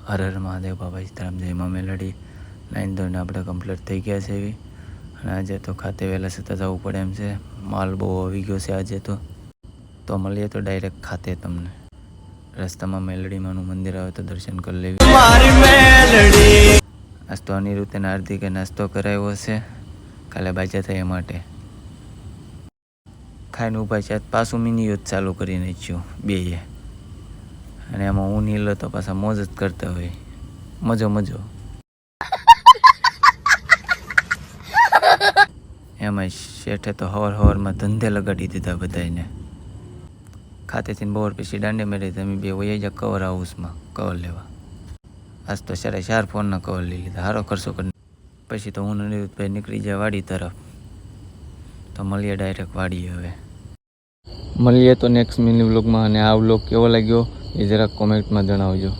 હર હર મહાદેવ, બાબા સીતારામ, જય મા મેલડી. નાઈન ધોઈને આપણે કમ્પ્લીટ થઈ ગયા છે એવી. અને આજે તો ખાતે વહેલા છતાં જવું પડે એમ છે. માલ બહુ આવી ગયો છે આજે તો મળીએ તો ડાયરેક્ટ ખાતે તમને. રસ્તામાં મેલડીમાંનું મંદિર આવે તો દર્શન કરી લેવી. મારી મેલડી. આજ તો અનિરુદ્ધ અને હાર્દિકે નાસ્તો કરાવ્યો છે કાલે બાજા થયા માટે. ખાઈને ઊભા છે પાછું મિની યુદ્ધ ચાલુ કરી નાખ્યું બેએ. અને એમાં હું નીલો તો પાછા મોજ જ કરતા હોય. મજો એમાં શેઠે તો હવારમાં ધંધે લગાડી દીધા બધાને. ખાતેથી બપોર પછી દાંડે મેળવી તમે બે વહી જા કવર હાઉસમાં કવર લેવા. આજ તો 4 ફોનના કવર લઈ લીધા. સારો ખર્ચો કરી. પછી તો હું અનિરુદ્ધભાઈ નીકળી જાય વાડી તરફ. તો મળીએ ડાયરેક્ટ વાડીએ હવે. મળીએ તો નેક્સ્ટ મિની વ્લોગમાં. અને આ વ્લોગ કેવો લાગ્યો એ જરાક કોમેન્ટમાં જણાવજો.